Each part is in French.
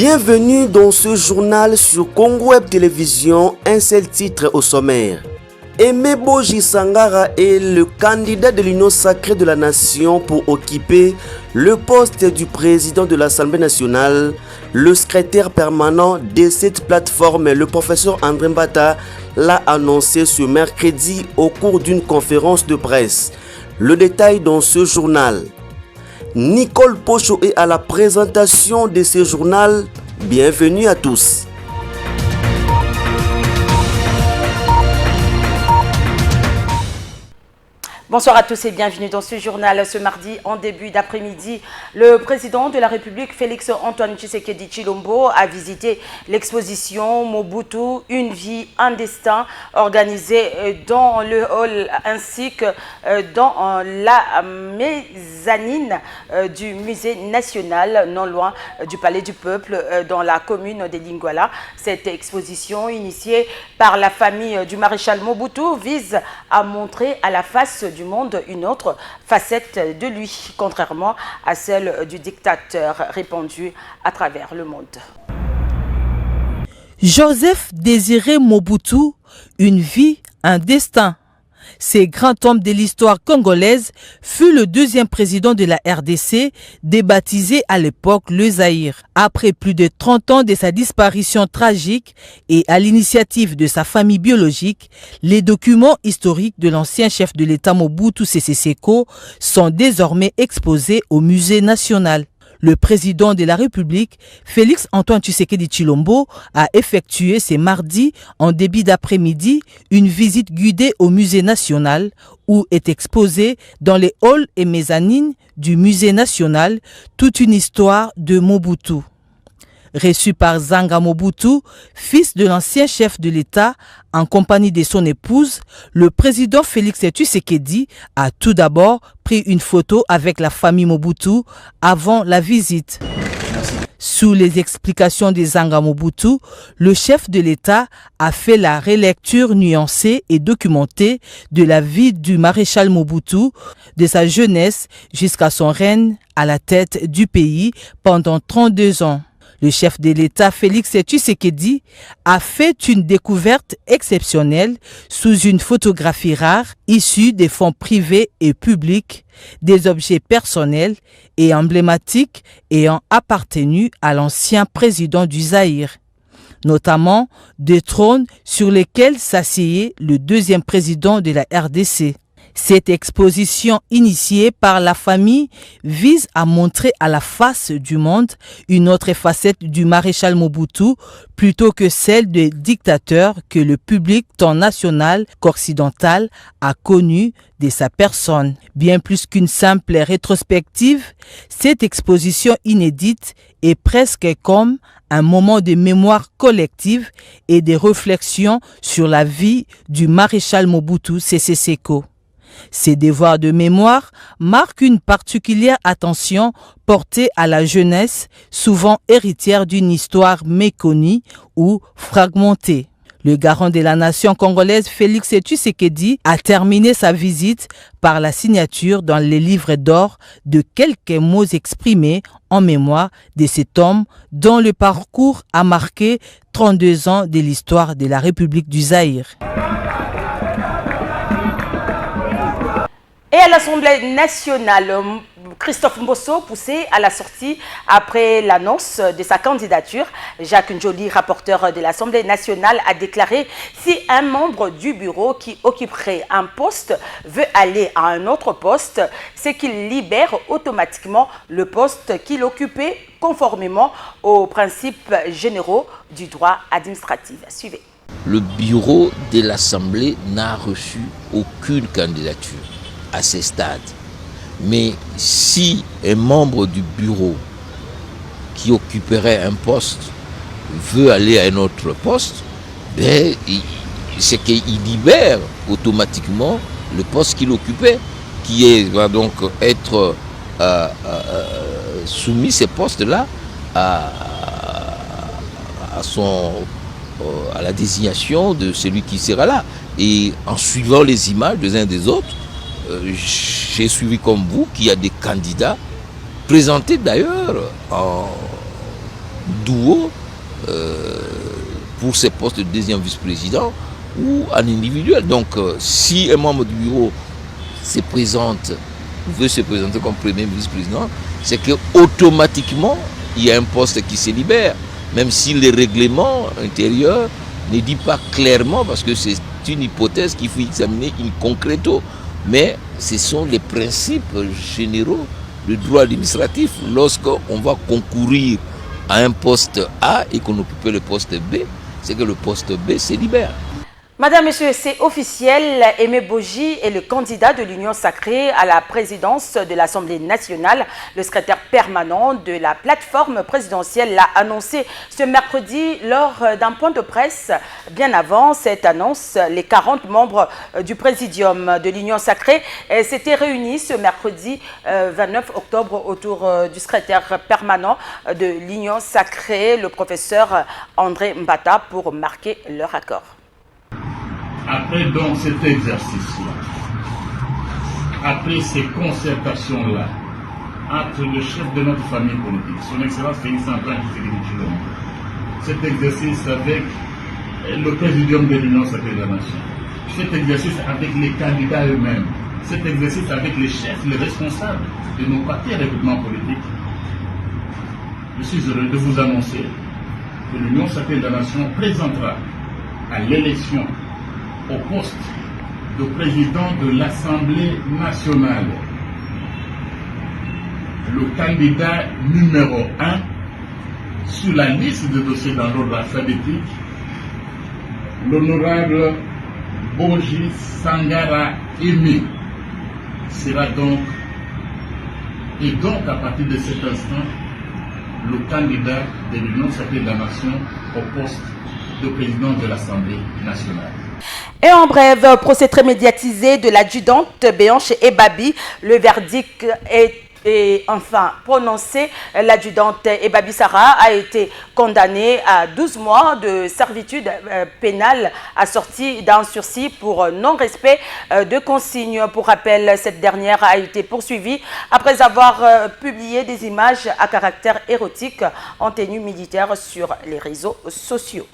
Bienvenue dans ce journal sur Congo Web Télévision, un seul titre au sommaire. Aimé Boji Sangara est le candidat de l'Union sacrée de la nation pour occuper le poste du président de l'Assemblée nationale. Le secrétaire permanent de cette plateforme, le professeur André Mbata, l'a annoncé ce mercredi au cours d'une conférence de presse. Le détail dans ce journal. Nicole Pocho est à la présentation de ce journal. Bienvenue à tous. Bonsoir à tous et bienvenue dans ce journal. Ce mardi, en début d'après-midi, le président de la République, Félix Antoine Tshisekedi Tshilombo, a visité l'exposition Mobutu, une vie, un destin, organisée dans le hall ainsi que dans la mezzanine du musée national, non loin du Palais du Peuple, dans la commune de Lingwala. Cette exposition, initiée par la famille du maréchal Mobutu, vise à montrer à la face du monde une autre facette de lui, contrairement à celle du dictateur répandu à travers le monde. Joseph Désiré Mobutu, une vie, un destin. Ce grand homme de l'histoire congolaise fut le deuxième président de la RDC, débaptisé à l'époque le Zaïre. Après plus de 30 ans de sa disparition tragique et à l'initiative de sa famille biologique, les documents historiques de l'ancien chef de l'État Mobutu Sese Seko sont désormais exposés au musée national. Le président de la République, Félix Antoine Tshisekedi Tshilombo, a effectué ce mardi, en début d'après-midi, une visite guidée au musée national où est exposée dans les halls et mezzanines du musée national toute une histoire de Mobutu. Reçu par Zanga Mobutu, fils de l'ancien chef de l'État, en compagnie de son épouse, le président Félix Tshisekedi a tout d'abord pris une photo avec la famille Mobutu avant la visite. Sous les explications de Zanga Mobutu, le chef de l'État a fait la relecture nuancée et documentée de la vie du maréchal Mobutu, de sa jeunesse jusqu'à son règne à la tête du pays pendant 32 ans. Le chef de l'État, Félix Tshisekedi, a fait une découverte exceptionnelle sous une photographie rare issue des fonds privés et publics, des objets personnels et emblématiques ayant appartenu à l'ancien président du Zaïre, notamment des trônes sur lesquels s'asseyait le deuxième président de la RDC. Cette exposition initiée par la famille vise à montrer à la face du monde une autre facette du maréchal Mobutu plutôt que celle des dictateurs que le public tant national qu'occidental a connu de sa personne. Bien plus qu'une simple rétrospective, cette exposition inédite est presque comme un moment de mémoire collective et de réflexion sur la vie du maréchal Mobutu Sese Seko. Ces devoirs de mémoire marquent une particulière attention portée à la jeunesse, souvent héritière d'une histoire méconnue ou fragmentée. Le garant de la nation congolaise, Félix Tshisekedi, a terminé sa visite par la signature dans les livres d'or de quelques mots exprimés en mémoire de cet homme dont le parcours a marqué 32 ans de l'histoire de la République du Zaïre. Et à l'Assemblée nationale, Christophe Mbosso poussé à la sortie après l'annonce de sa candidature. Jacques Njoli, rapporteur de l'Assemblée nationale, a déclaré si un membre du bureau qui occuperait un poste veut aller à un autre poste, c'est qu'il libère automatiquement le poste qu'il occupait conformément aux principes généraux du droit administratif. Suivez. Le bureau de l'Assemblée n'a reçu aucune candidature à ce stade. Mais si un membre du bureau qui occuperait un poste veut aller à un autre poste, c'est qu'il libère automatiquement le poste qu'il occupait, va donc être soumis ces postes-là à la désignation de celui qui sera là. Et en suivant les images des uns des autres, j'ai suivi comme vous qu'il y a des candidats présentés d'ailleurs duo pour ces postes de deuxième vice-président ou en individuel. Donc si un membre du bureau veut se présenter comme premier vice-président, c'est que automatiquement il y a un poste qui se libère, même si le règlement intérieur ne dit pas clairement, parce que c'est une hypothèse qu'il faut examiner in concreto. Mais ce sont les principes généraux du droit administratif. Lorsqu'on va concourir à un poste A et qu'on occupe le poste B, c'est que le poste B se libère. Madame, Monsieur, c'est officiel, Aimé Boji est le candidat de l'Union sacrée à la présidence de l'Assemblée nationale. Le secrétaire permanent de la plateforme présidentielle l'a annoncé ce mercredi lors d'un point de presse. Bien avant cette annonce, les 40 membres du présidium de l'Union sacrée s'étaient réunis ce mercredi 29 octobre autour du secrétaire permanent de l'Union sacrée, le professeur André Mbata, pour marquer leur accord. Après donc cet exercice-là, après ces concertations-là, entre le chef de notre famille politique, son Excellence Félix Antoine Tshisekedi Tshilombo, cet exercice avec le présidium de l'Union sacrée de la Nation, cet exercice avec les candidats eux-mêmes, cet exercice avec les chefs, les responsables de nos partis et recrutements politiques, je suis heureux de vous annoncer que l'Union sacrée de la Nation présentera à l'élection au poste de président de l'Assemblée nationale le candidat numéro 1 sur la liste de dossiers dans l'ordre alphabétique, l'honorable Boji Sangara Aimé sera donc, et donc à partir de cet instant, le candidat de l'Union sacrée de la Nation au poste de président de l'Assemblée nationale. Et en bref, procès très médiatisé de l'adjudante Béanche Ebabi, le verdict est enfin prononcé. L'adjudante Ebabi Sarah a été condamnée à 12 mois de servitude pénale assortie d'un sursis pour non-respect de consignes. Pour rappel, cette dernière a été poursuivie après avoir publié des images à caractère érotique en tenue militaire sur les réseaux sociaux.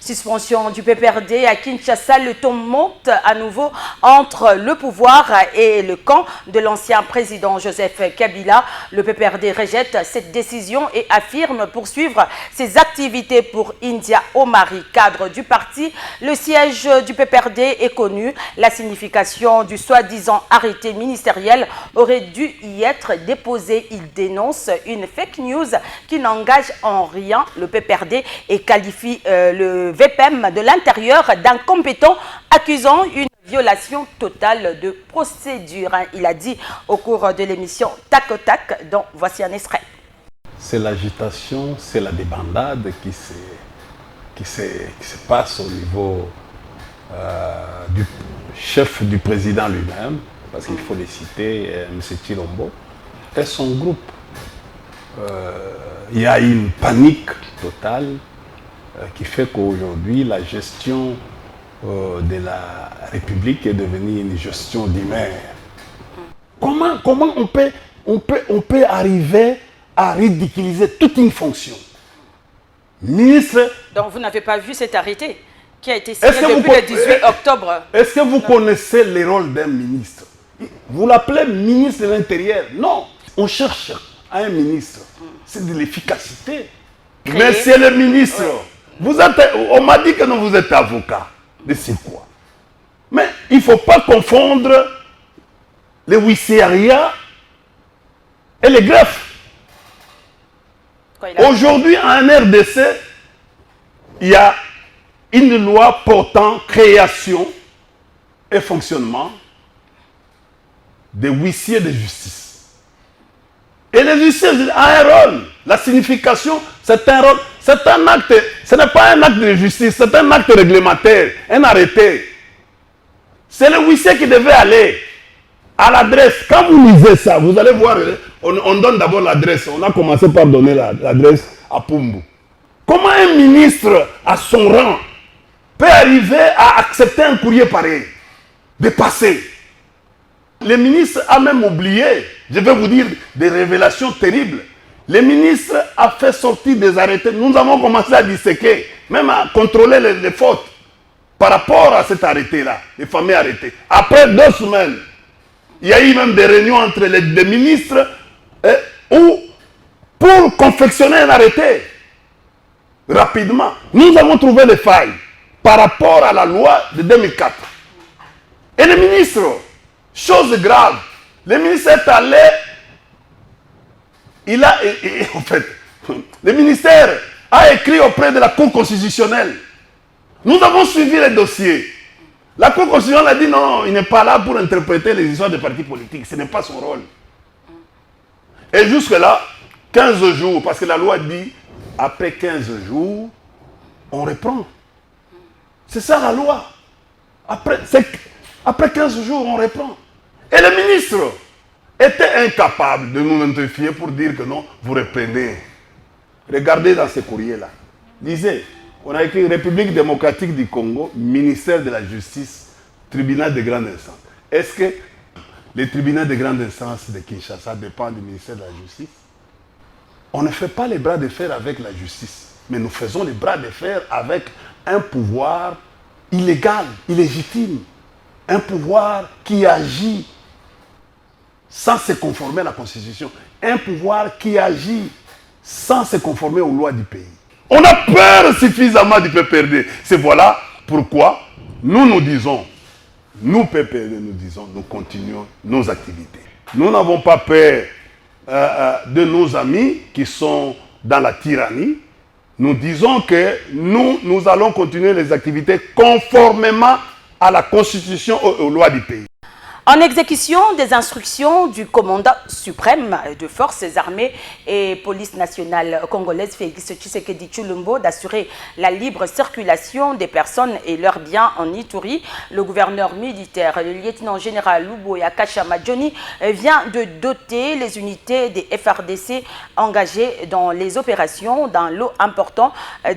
Suspension du PPRD à Kinshasa, le ton monte à nouveau entre le pouvoir et le camp de l'ancien président Joseph Kabila. Le PPRD rejette cette décision et affirme poursuivre ses activités pour India Omari, cadre du parti. Le siège du PPRD est connu. La signification du soi-disant arrêté ministériel aurait dû y être déposée. Il dénonce une fake news qui n'engage en rien le PPRD et qualifie le VPM de l'intérieur d'incompétent, accusant une violation totale de procédure. Il a dit au cours de l'émission Tac au Tac, dont voici un extrait. C'est l'agitation, c'est la débandade qui se passe au niveau du chef du président lui-même, parce qu'il faut les citer, M. Tshilombo, et son groupe. Il y a une panique totale qui fait qu'aujourd'hui, la gestion de la République est devenue une gestion d'humeur. Comment on peut arriver à ridiculiser toute une fonction? Ministre... Donc vous n'avez pas vu cet arrêté qui a été signé depuis le 18 octobre. Est-ce que vous connaissez le rôle d'un ministre? Vous l'appelez ministre de l'Intérieur? Non, on cherche un ministre. C'est de l'efficacité. Monsieur le ministre, on m'a dit que non, vous êtes avocat. Mais c'est quoi? Mais il ne faut pas confondre les huissieriats et les greffes. Aujourd'hui, en RDC, il y a une loi portant création et fonctionnement des huissiers de justice. Et les huissiers ont un rôle. La signification, c'est un rôle. C'est un acte, ce n'est pas un acte de justice, c'est un acte réglementaire, un arrêté. C'est le huissier qui devait aller à l'adresse. Quand vous lisez ça, vous allez voir, on donne d'abord l'adresse. On a commencé par donner l'adresse à Pumbu. Comment un ministre à son rang peut arriver à accepter un courrier pareil, de passer? Le ministre a même oublié, je vais vous dire, des révélations terribles. Le ministre a fait sortir des arrêtés. Nous avons commencé à disséquer, même à contrôler les fautes par rapport à cet arrêté-là, les fameux arrêtés. Après 2 semaines, il y a eu même des réunions entre les ministres pour confectionner un arrêté. Rapidement, nous avons trouvé les failles par rapport à la loi de 2004. Et le ministre, chose grave, le ministre est allé, en fait, le ministère a écrit auprès de la Cour constitutionnelle. Nous avons suivi les dossiers. La Cour constitutionnelle a dit non, il n'est pas là pour interpréter les histoires des partis politiques. Ce n'est pas son rôle. Et jusque-là, 15 jours, parce que la loi dit, après 15 jours, on reprend. C'est ça la loi. Après 15 jours, on reprend. Et le ministre était incapable de nous notifier pour dire que non, vous reprenez. Regardez dans ces courriers-là. Lisez, on a écrit République démocratique du Congo, ministère de la Justice, tribunal de grande instance. Est-ce que les tribunaux de grande instance de Kinshasa dépendent du ministère de la Justice? On ne fait pas les bras de fer avec la justice, mais nous faisons les bras de fer avec un pouvoir illégal, illégitime. Un pouvoir qui agit sans se conformer à la Constitution. Un pouvoir qui agit sans se conformer aux lois du pays. On a peur suffisamment du PPRD. C'est voilà pourquoi nous disons, nous PPRD, nous continuons nos activités. Nous n'avons pas peur de nos amis qui sont dans la tyrannie. Nous disons que nous allons continuer les activités conformément à la Constitution et aux lois du pays. En exécution des instructions du commandant suprême de forces armées et police nationale congolaise Félix Tshisekedi Tshilombo d'assurer la libre circulation des personnes et leurs biens en Ituri, le gouverneur militaire, le lieutenant-général Luboya Kachama Johnny, vient de doter les unités des FRDC engagées dans les opérations d'un lot important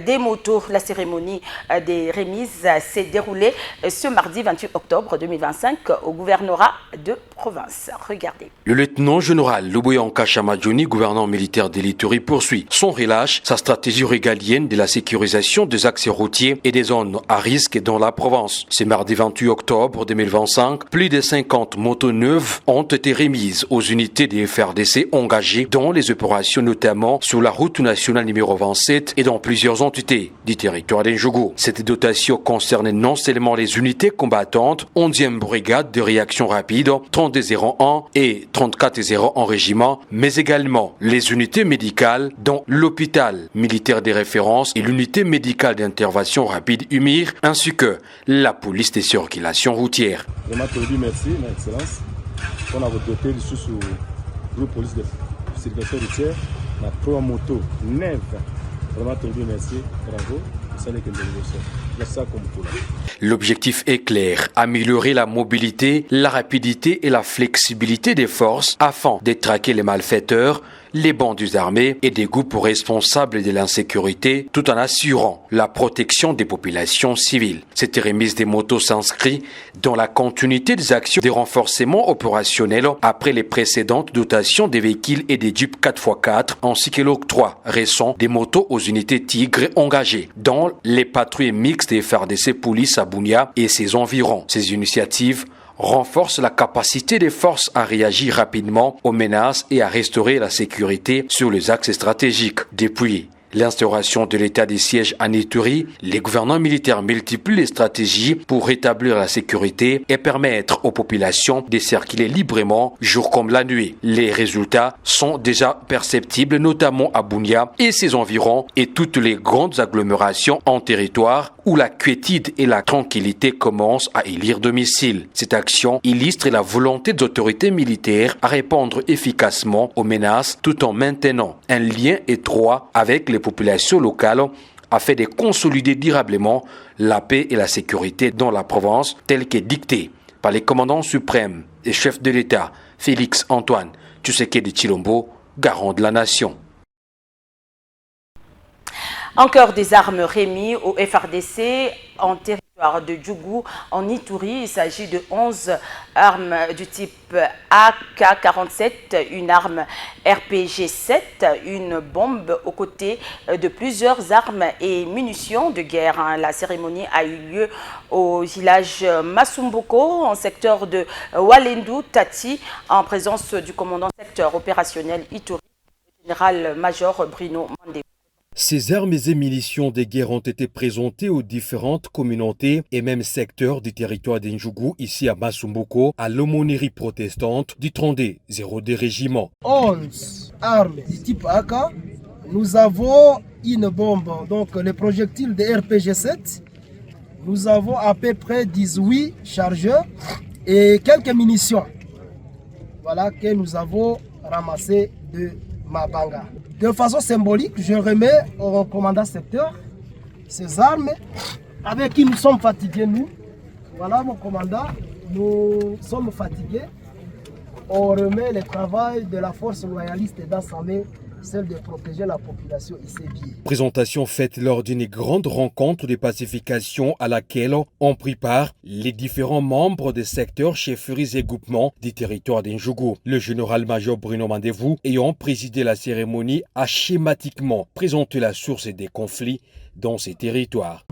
des motos. La cérémonie des remises s'est déroulée ce mardi 28 octobre 2025 au gouvernorat de province. Regardez. Le lieutenant-général Luboya Kachama Johnny, gouverneur militaire de l'Ituri, poursuit sans relâche sa stratégie régalienne de la sécurisation des axes routiers et des zones à risque dans la province. Ce mardi 28 octobre 2025, plus de 50 motos neuves ont été remises aux unités des FRDC engagées dans les opérations, notamment sur la route nationale numéro 27 et dans plusieurs entités du territoire d'Enjougou. Cette dotation concerne non seulement les unités combattantes, 11e brigade de réaction rapide, 3201 et 3401 en régiment, mais également les unités médicales dont l'hôpital militaire de référence et l'unité médicale d'intervention rapide UMIR, ainsi que la police des circulations routières. Vraiment, te dis merci, mon excellence. On a doté le sous groupe police de circulation routière, la trois moto neuve. Vraiment, te dis merci, bravo. L'objectif est clair, améliorer la mobilité, la rapidité et la flexibilité des forces afin de traquer les malfaiteurs, les bandits armés et des groupes responsables de l'insécurité tout en assurant la protection des populations civiles. Cette remise des motos s'inscrit dans la continuité des actions de renforcement opérationnel après les précédentes dotations des véhicules et des Jeeps 4x4 ainsi que l'octroi récent des motos aux unités Tigre engagées dans les patrouilles mixtes des FARDC Police à Bunia et ses environs. Ces initiatives renforce la capacité des forces à réagir rapidement aux menaces et à restaurer la sécurité sur les axes stratégiques. Depuis l'instauration de l'état de siège en Ituri, les gouvernements militaires multiplient les stratégies pour rétablir la sécurité et permettre aux populations de circuler librement jour comme la nuit. Les résultats sont déjà perceptibles, notamment à Bunia et ses environs et toutes les grandes agglomérations en territoire où la quiétude et la tranquillité commencent à élire domicile. Cette action illustre la volonté des autorités militaires à répondre efficacement aux menaces tout en maintenant un lien étroit avec les populations locales afin de consolider durablement la paix et la sécurité dans la province telle qu'est dictée par les commandants suprêmes et chefs de l'État Félix Antoine Tshisekedi Tshilombo, garant de la nation. Encore des armes remis au FRDC en territoire de Djougou, en Ituri. Il s'agit de 11 armes du type AK-47, une arme RPG-7, une bombe aux côtés de plusieurs armes et munitions de guerre. La cérémonie a eu lieu au village Masumboko, en secteur de Walendu Tati, en présence du commandant secteur opérationnel Ituri, général-major Bruno Mandé. Ces armes et munitions de guerre ont été présentées aux différentes communautés et même secteurs du territoire d'Ndjougou, ici à Masumboko, à l'aumônerie protestante du 3202 régiment. 11 armes du type AK. Nous avons une bombe, donc les projectiles de RPG-7. Nous avons à peu près 18 chargeurs et quelques munitions. Voilà que nous avons ramassé de Mabanga. De façon symbolique, je remets au commandant secteur ces armes avec qui nous sommes fatigués, nous. Voilà mon commandant, nous sommes fatigués. On remet le travail de la force loyaliste d'Assamé, celle de protéger la population ici. Présentation faite lors d'une grande rencontre de pacification à laquelle ont pris part les différents membres des secteurs chefferies et groupements du territoire d'Ndjougou. Le général-major Bruno Mandevou, ayant présidé la cérémonie, a schématiquement présenté la source des conflits dans ces territoires.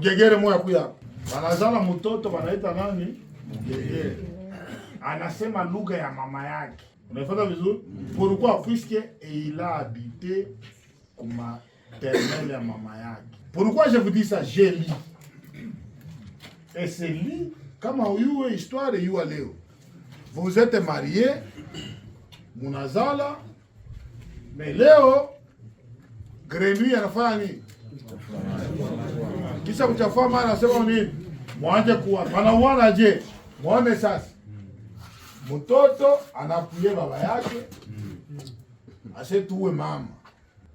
Unafuata vizuri? Pourquoi? Puisque il a habité comme maternelle ya mama yake. Pourquoi je vous dis ça? J'ai lu. Et c'est lui, kama uyue histoire yua leo. Vous êtes mariés, munazala, mais leo grenouille anafanya nini? Kisha kuchafua mara anasema nini? Mwanje kuwa. Wanauana je? Muone sasa. Mtoto anapuye baba yake asetuwe mama.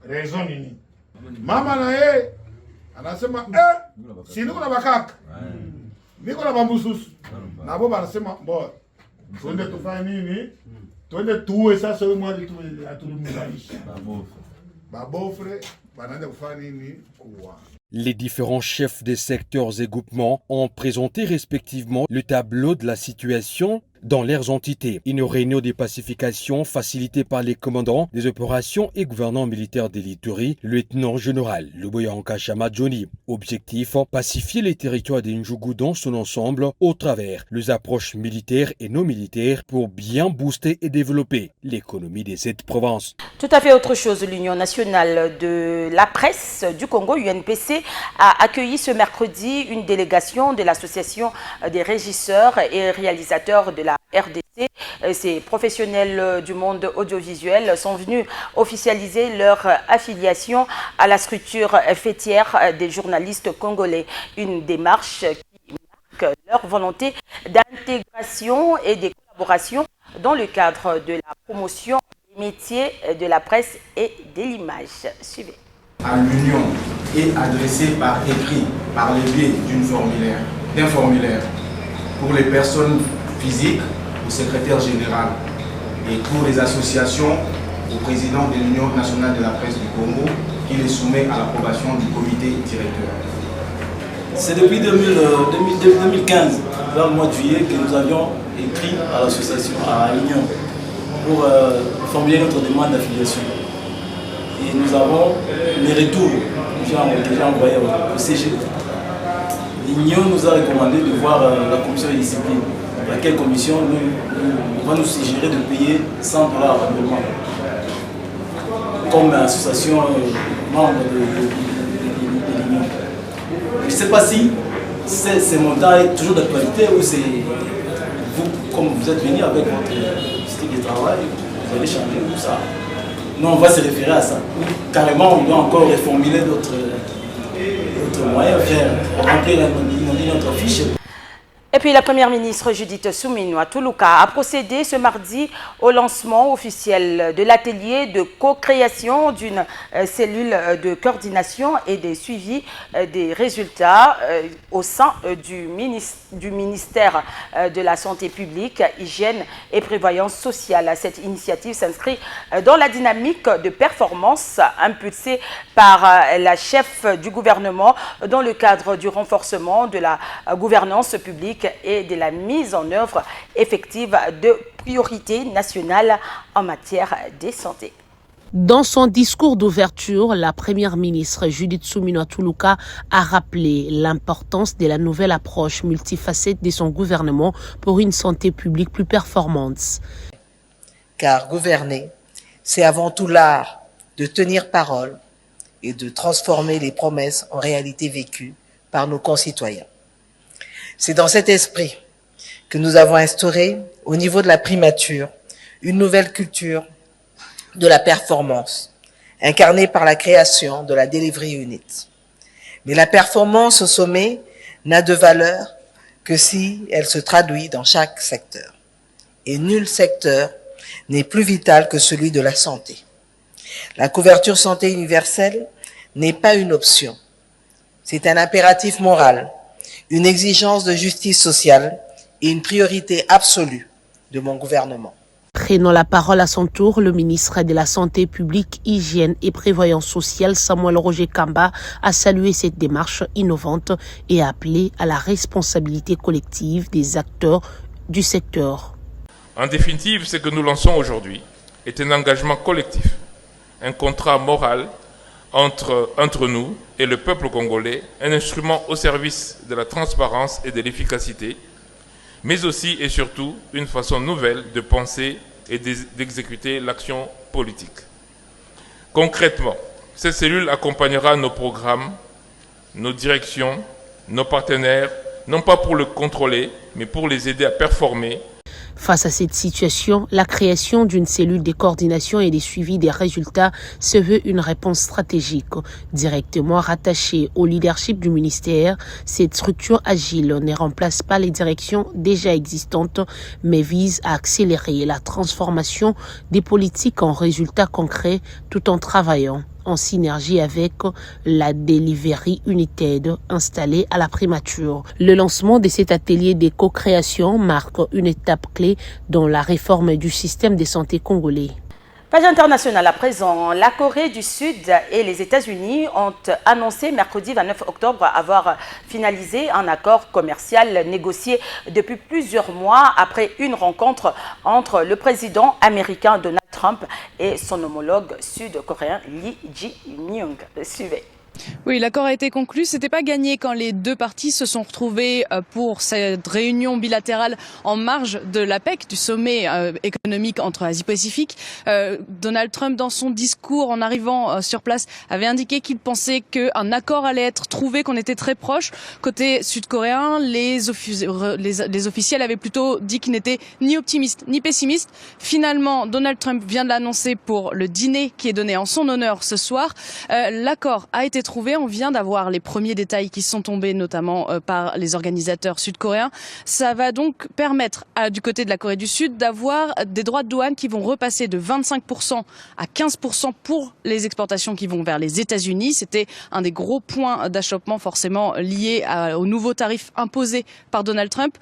Raison nini? Mama na yeye anasema si niko na bakaka. Niko na bambususu. Na baba anasema bo twende tufanye nini? Twende tuwe sasa wewe mwali tuwe atulimuganisha. Babofre banaanza kufanya nini? Kuwa. Les différents chefs des secteurs et groupements ont présenté respectivement le tableau de la situation dans leurs entités. Une réunion de pacification facilitée par les commandants des opérations et gouvernants militaires de l'Ituri, le lieutenant-général Luboyanka Chama Johnny. Objectif, pacifier les territoires d'Ndjougou dans son ensemble au travers les approches militaires et non militaires pour bien booster et développer l'économie de cette province. Tout à fait autre chose, l'Union nationale de la presse du Congo, UNPC, a accueilli ce mercredi une délégation de l'association des régisseurs et réalisateurs de la RDC. Ces professionnels du monde audiovisuel sont venus officialiser leur affiliation à la structure fêtière des journalistes congolais. Une démarche qui marque leur volonté d'intégration et de collaboration dans le cadre de la promotion des métiers de la presse et de l'image. Suivez. À l'Union est adressée par écrit, par le biais d'un formulaire pour les personnes physiques au secrétaire général et pour les associations au président de l'Union nationale de la presse du Congo qui les soumet à l'approbation du comité directeur. C'est depuis 2015, vers le mois de juillet, que nous avions écrit à l'association, à l'Union, pour formuler notre demande d'affiliation. Et nous avons les retours déjà envoyés au CG. L'Union nous a recommandé de voir la commission de discipline. Laquelle commission va nous suggérer de payer $100 annuellement comme association membre de l'Union. Je ne sais pas si ce montant est toujours d'actualité ou c'est vous, comme vous êtes venu avec votre style de travail, vous allez changer tout ça. Non, on va se référer à ça. Carrément, on doit encore reformuler d'autres moyens, faire remplir notre fiche. Et puis la première ministre Judith Suminwa Tuluka a procédé ce mardi au lancement officiel de l'atelier de co-création d'une cellule de coordination et de suivi des résultats au sein du ministère de la Santé publique, Hygiène et Prévoyance sociale. Cette initiative s'inscrit dans la dynamique de performance impulsée par la chef du gouvernement dans le cadre du renforcement de la gouvernance publique et de la mise en œuvre effective de priorités nationales en matière de santé. Dans son discours d'ouverture, la première ministre Judith Suminwa Tuluka a rappelé l'importance de la nouvelle approche multifacette de son gouvernement pour une santé publique plus performante. Car gouverner, c'est avant tout l'art de tenir parole et de transformer les promesses en réalité vécues par nos concitoyens. C'est dans cet esprit que nous avons instauré, au niveau de la primature, une nouvelle culture de la performance, incarnée par la création de la Delivery Unit. Mais la performance au sommet n'a de valeur que si elle se traduit dans chaque secteur. Et nul secteur n'est plus vital que celui de la santé. La couverture santé universelle n'est pas une option. C'est un impératif moral, une exigence de justice sociale et une priorité absolue de mon gouvernement. Prenant la parole à son tour, le ministre de la Santé publique, Hygiène et Prévoyance sociale, Samuel Roger Kamba, a salué cette démarche innovante et a appelé à la responsabilité collective des acteurs du secteur. En définitive, ce que nous lançons aujourd'hui est un engagement collectif, un contrat moral entre nous et le peuple congolais, un instrument au service de la transparence et de l'efficacité, mais aussi et surtout une façon nouvelle de penser et d'exécuter l'action politique. Concrètement, cette cellule accompagnera nos programmes, nos directions, nos partenaires, non pas pour le contrôler, mais pour les aider à performer. Face à cette situation, la création d'une cellule de coordination et de suivi des résultats se veut une réponse stratégique. Directement rattachée au leadership du ministère, cette structure agile ne remplace pas les directions déjà existantes, mais vise à accélérer la transformation des politiques en résultats concrets tout en travaillant en synergie avec la Delivery United installée à la primature. Le lancement de cet atelier de co-création marque une étape clé dans la réforme du système de santé congolais. Page internationale à présent, la Corée du Sud et les États-Unis ont annoncé mercredi 29 octobre avoir finalisé un accord commercial négocié depuis plusieurs mois après une rencontre entre le président américain Donald Trump et son homologue sud-coréen Lee Jae-myung. Suivez. Oui, l'accord a été conclu. C'était pas gagné quand les deux parties se sont retrouvées pour cette réunion bilatérale en marge de l'APEC, du sommet économique entre Asie-Pacifique. Donald Trump, dans son discours en arrivant sur place, avait indiqué qu'il pensait qu'un accord allait être trouvé, qu'on était très proche. Côté sud-coréen, les officiels avaient plutôt dit qu'ils n'étaient ni optimistes ni pessimistes. Finalement, Donald Trump vient de l'annoncer pour le dîner qui est donné en son honneur ce soir. L'accord a été trouvé. On vient d'avoir les premiers détails qui sont tombés, notamment par les organisateurs sud-coréens. Ça va donc permettre, du côté de la Corée du Sud, d'avoir des droits de douane qui vont repasser de 25% à 15% pour les exportations qui vont vers les États-Unis. C'était un des gros points d'achoppement forcément liés aux nouveaux tarifs imposés par Donald Trump.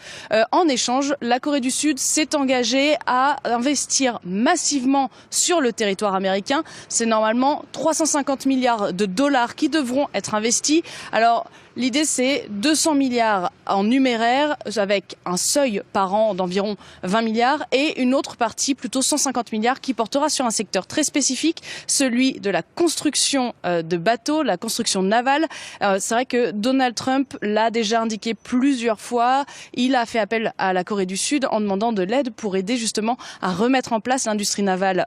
En échange, la Corée du Sud s'est engagée à investir massivement sur le territoire américain. C'est normalement 350 milliards de dollars qui devront être investis. Alors, l'idée, c'est 200 milliards en numéraire, avec un seuil par an d'environ 20 milliards, et une autre partie, plutôt 150 milliards, qui portera sur un secteur très spécifique, celui de la construction de bateaux, la construction navale. C'est vrai que Donald Trump l'a déjà indiqué plusieurs fois. Il a fait appel à la Corée du Sud en demandant de l'aide pour aider justement à remettre en place l'industrie navale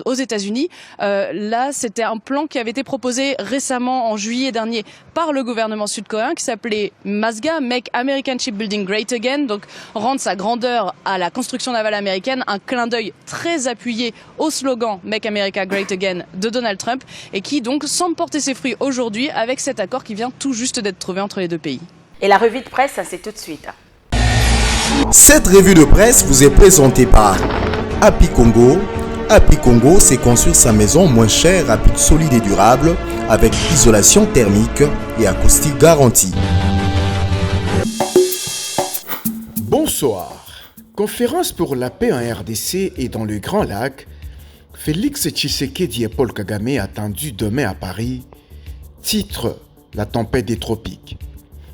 aux États-Unis. Là, c'était un plan qui avait été proposé récemment en juillet dernier par le gouvernement sud-coréen qui s'appelait MASGA, Make American Shipbuilding Great Again, donc rendre sa grandeur à la construction navale américaine, un clin d'œil très appuyé au slogan Make America Great Again de Donald Trump et qui donc semble porter ses fruits aujourd'hui avec cet accord qui vient tout juste d'être trouvé entre les deux pays. Et la revue de presse, c'est tout de suite. Cette revue de presse vous est présentée par Happy Congo. Happy Congo, c'est construire sa maison moins chère, rapide, solide et durable avec isolation thermique et acoustique garantie. Bonsoir. Conférence pour la paix en RDC et dans le Grand Lac. Félix Tshisekedi et Paul Kagame attendu demain à Paris. Titre: La tempête des tropiques.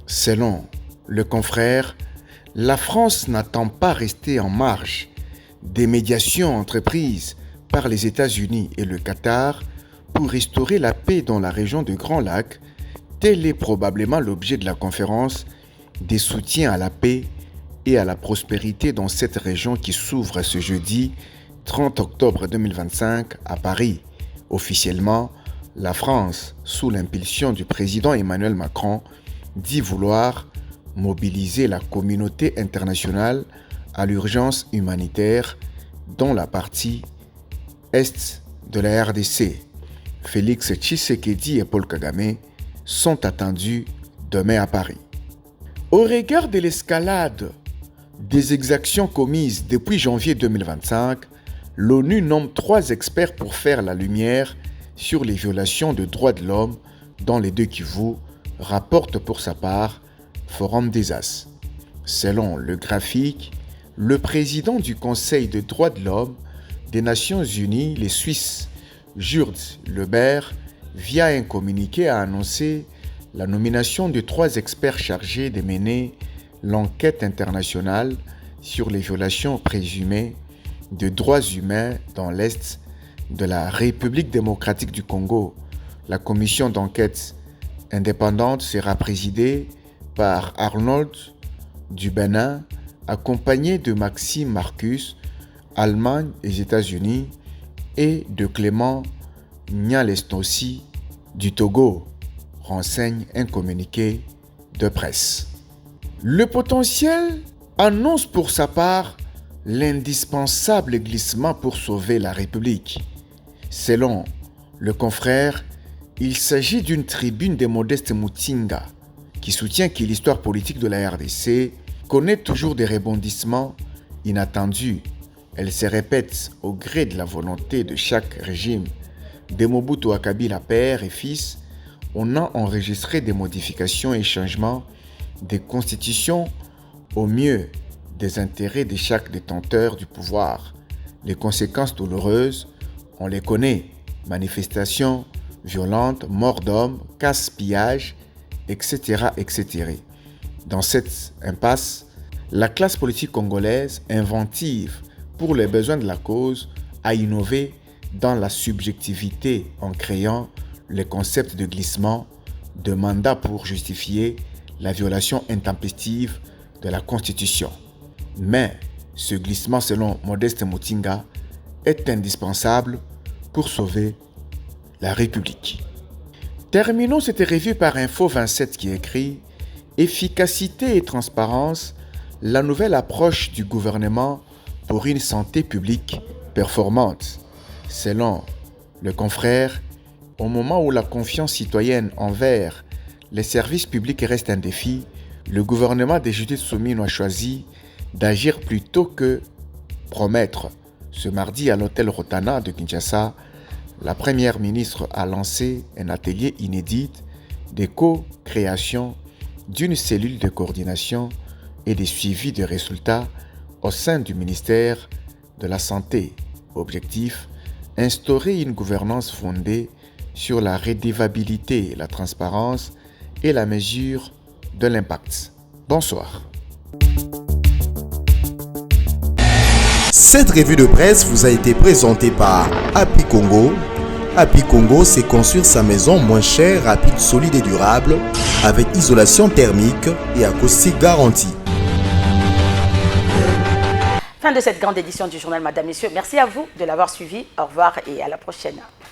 Selon le confrère, la France n'attend pas rester en marge des médiations entreprises par les États-Unis et le Qatar pour restaurer la paix dans la région de Grand Lac. Tel est probablement l'objet de la conférence des soutiens à la paix et à la prospérité dans cette région qui s'ouvre ce jeudi 30 octobre 2025 à Paris. Officiellement, la France, sous l'impulsion du président Emmanuel Macron, dit vouloir mobiliser la communauté internationale à l'urgence humanitaire dans la partie est de la RDC. Félix Tshisekedi et Paul Kagame sont attendus demain à Paris. Au regard de l'escalade des exactions commises depuis janvier 2025, l'ONU nomme 3 experts pour faire la lumière sur les violations de droits de l'homme dans les 2 Kivu, rapporte pour sa part Forum des As. Selon le graphique, le président du Conseil des droits de l'homme des Nations Unies, les Suisses, Jürg Lebert, via un communiqué a annoncé la nomination de 3 experts chargés de mener l'enquête internationale sur les violations présumées de droits humains dans l'Est de la République démocratique du Congo. La commission d'enquête indépendante sera présidée par Arnold du Bénin, accompagné de Maxime Marcus, Allemagne et États-Unis, et de Clément Nyalesnossi du Togo, renseigne un communiqué de presse. Le potentiel annonce pour sa part l'indispensable glissement pour sauver la République. Selon le confrère, il s'agit d'une tribune de Modeste Mutinga qui soutient que l'histoire politique de la RDC connaît toujours des rebondissements inattendus. Elle se répète au gré de la volonté de chaque régime. De Mobutu à Kabila père et fils, on a enregistré des modifications et changements des constitutions au mieux des intérêts de chaque détenteur du pouvoir. Les conséquences douloureuses, on les connaît. Manifestations violentes, morts d'hommes, casse-pillage, etc., etc. Dans cette impasse, la classe politique congolaise, inventive pour les besoins de la cause, a innové dans la subjectivité en créant le concept de glissement, de mandat pour justifier la violation intempestive de la Constitution. Mais ce glissement, selon Modeste Mutinga, est indispensable pour sauver la République. Terminons cette revue par Info 27 qui écrit « Efficacité et transparence, la nouvelle approche du gouvernement pour une santé publique performante ». Selon le confrère, au moment où la confiance citoyenne envers les services publics reste un défi, le gouvernement de Judith Suminwa a choisi d'agir plutôt que promettre. Ce mardi, à l'hôtel Rotana de Kinshasa, la première ministre a lancé un atelier inédit de co-création d'une cellule de coordination et de suivi des résultats au sein du ministère de la Santé. Objectif: instaurer une gouvernance fondée sur la redevabilité, la transparence et la mesure de l'impact. Bonsoir. Cette revue de presse vous a été présentée par Happy Congo. Happy Congo, c'est construire sa maison moins chère, rapide, solide et durable avec isolation thermique et acoustique garantie. Fin de cette grande édition du journal, Madame, Messieurs. Merci à vous de l'avoir suivi. Au revoir et à la prochaine.